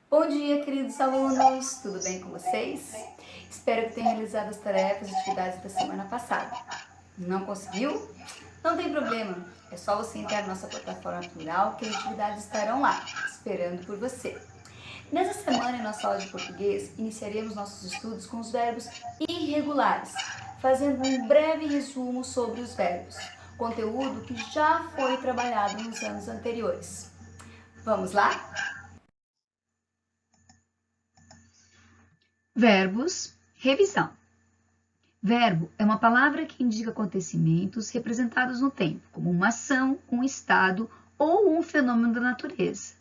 Bom dia, queridos alunos! Tudo bem com vocês? Espero que tenham realizado as tarefas e atividades da semana passada. Não conseguiu? Não tem problema, é só você entrar na nossa plataforma Plural que as atividades estarão lá, esperando por você. Nessa semana, em nossa aula de português, iniciaremos nossos estudos com os verbos irregulares, fazendo um breve resumo sobre os verbos, conteúdo que já foi trabalhado nos anos anteriores. Vamos lá? Verbos, revisão. Verbo é uma palavra que indica acontecimentos representados no tempo, como uma ação, um estado ou um fenômeno da natureza.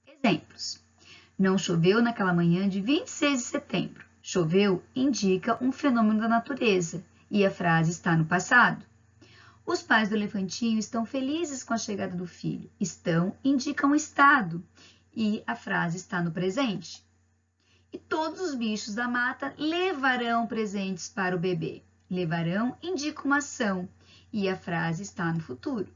Exemplos: não choveu naquela manhã de 26 de setembro. Choveu indica um fenômeno da natureza e a frase está no passado. Os pais do elefantinho estão felizes com a chegada do filho. Estão indica um estado e a frase está no presente. E todos os bichos da mata levarão presentes para o bebê. Levarão indica uma ação e a frase está no futuro.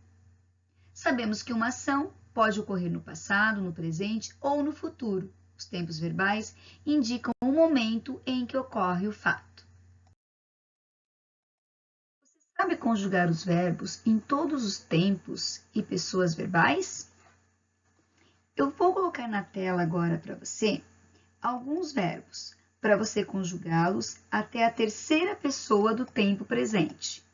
Sabemos que uma ação pode ocorrer no passado, no presente ou no futuro. Os tempos verbais indicam o momento em que ocorre o fato. Você sabe conjugar os verbos em todos os tempos e pessoas verbais? Eu vou colocar na tela agora para você alguns verbos para você conjugá-los até a terceira pessoa do tempo presente.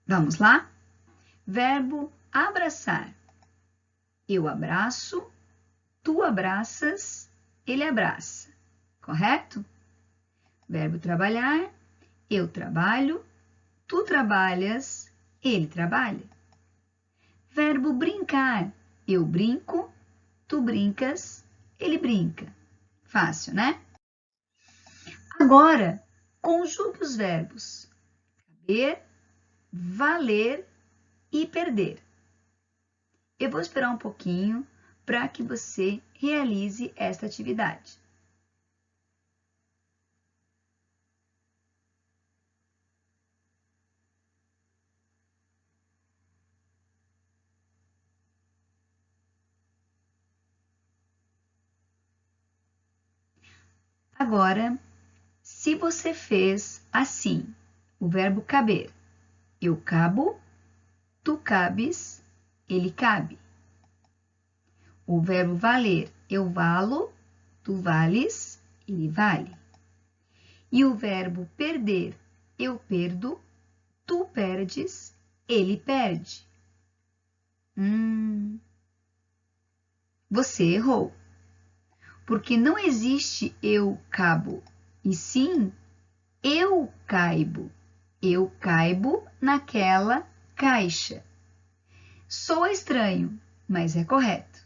Vamos lá? Verbo abraçar. Eu abraço, tu abraças, ele abraça. Correto? Verbo trabalhar. Eu trabalho, tu trabalhas, ele trabalha. Verbo brincar. Eu brinco, tu brincas, ele brinca. Fácil, né? Agora, conjugue os verbos caber, valer e perder. Eu vou esperar um pouquinho para que você realize esta atividade. Agora, se você fez assim, o verbo caber, eu cabo, tu cabes, ele cabe. O verbo valer, eu valo, tu vales, ele vale. E o verbo perder, eu perdo, tu perdes, ele perde. Você errou. Porque não existe eu cabo, e sim eu caibo. Eu caibo naquela caixa. Soa estranho, mas é correto.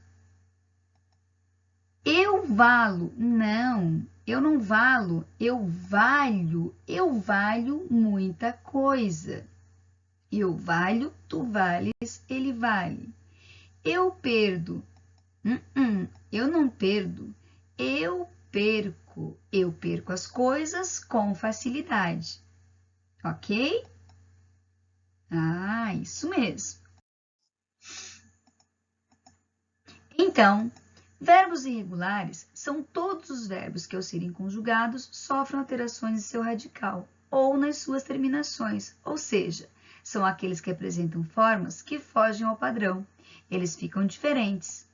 Eu valo. Não, eu não valo. Eu valho muita coisa. Eu valho, tu vales, ele vale. Eu perdo. Eu não perdo. Eu perco as coisas com facilidade. Ok? Ah, isso mesmo. Então, verbos irregulares são todos os verbos que, ao serem conjugados, sofrem alterações em seu radical ou nas suas terminações, ou seja, são aqueles que apresentam formas que fogem ao padrão. Eles ficam diferentes.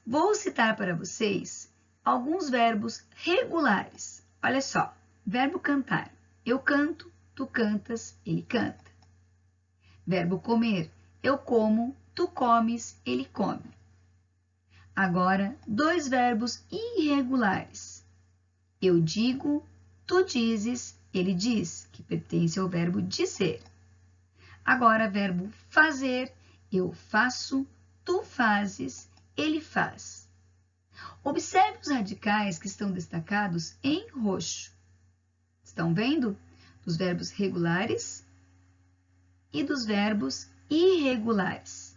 Vou citar para vocês alguns verbos regulares. Olha só, verbo cantar. Eu canto, tu cantas, ele canta. Verbo comer. Eu como, tu comes, ele come. Agora, dois verbos irregulares. Eu digo, tu dizes, ele diz, que pertence ao verbo dizer. Agora, verbo fazer. Eu faço, tu fazes, ele faz. Observe os radicais que estão destacados em roxo. Estão vendo? Dos verbos regulares e dos verbos irregulares.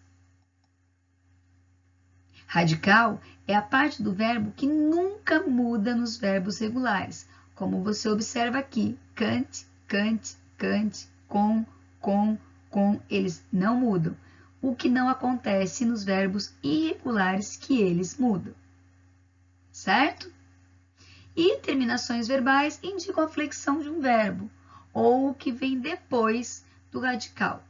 Radical é a parte do verbo que nunca muda nos verbos regulares, como você observa aqui, cante, cante, cante, com, eles não mudam. O que não acontece nos verbos irregulares que eles mudam. Certo? E terminações verbais indicam a flexão de um verbo, ou o que vem depois do radical.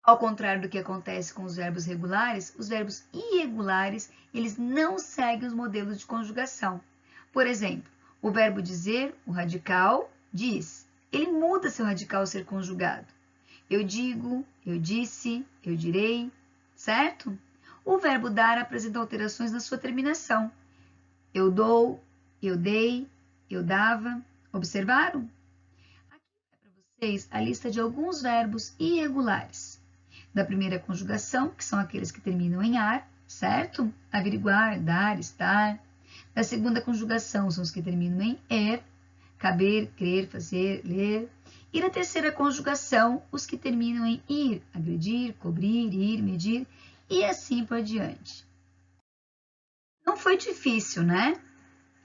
Ao contrário do que acontece com os verbos regulares, os verbos irregulares, eles não seguem os modelos de conjugação. Por exemplo, o verbo dizer, o radical, diz. Ele muda seu radical ao ser conjugado. Eu digo, eu disse, eu direi, certo? O verbo dar apresenta alterações na sua terminação. Eu dou, eu dei, eu dava. Observaram? Aqui é para vocês a lista de alguns verbos irregulares. Da primeira conjugação, que são aqueles que terminam em ar, certo? Averiguar, dar, estar. Da segunda conjugação, são os que terminam em er, caber, crer, fazer, ler. E da terceira conjugação, os que terminam em ir, agredir, cobrir, ir, medir e assim por diante. Não foi difícil, né?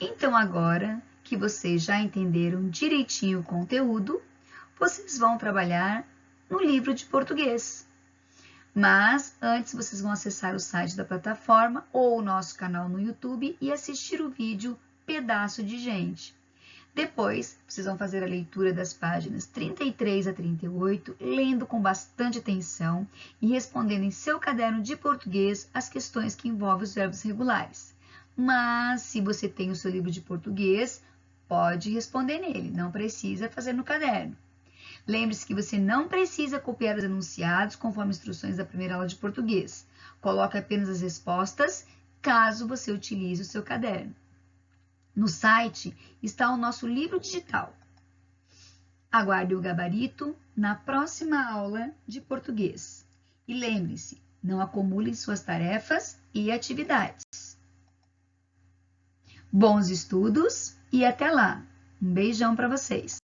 Então agora que vocês já entenderam direitinho o conteúdo, vocês vão trabalhar no livro de português. Mas antes vocês vão acessar o site da plataforma ou o nosso canal no YouTube e assistir o vídeo Pedaço de Gente. Depois, vocês vão fazer a leitura das páginas 33 a 38, lendo com bastante atenção e respondendo em seu caderno de português as questões que envolvem os verbos regulares. Mas, se você tem o seu livro de português, pode responder nele, não precisa fazer no caderno. Lembre-se que você não precisa copiar os enunciados conforme instruções da primeira aula de português. Coloque apenas as respostas, caso você utilize o seu caderno. No site está o nosso livro digital. Aguarde o gabarito na próxima aula de português. E lembre-se, não acumulem suas tarefas e atividades. Bons estudos e até lá! Um beijão para vocês!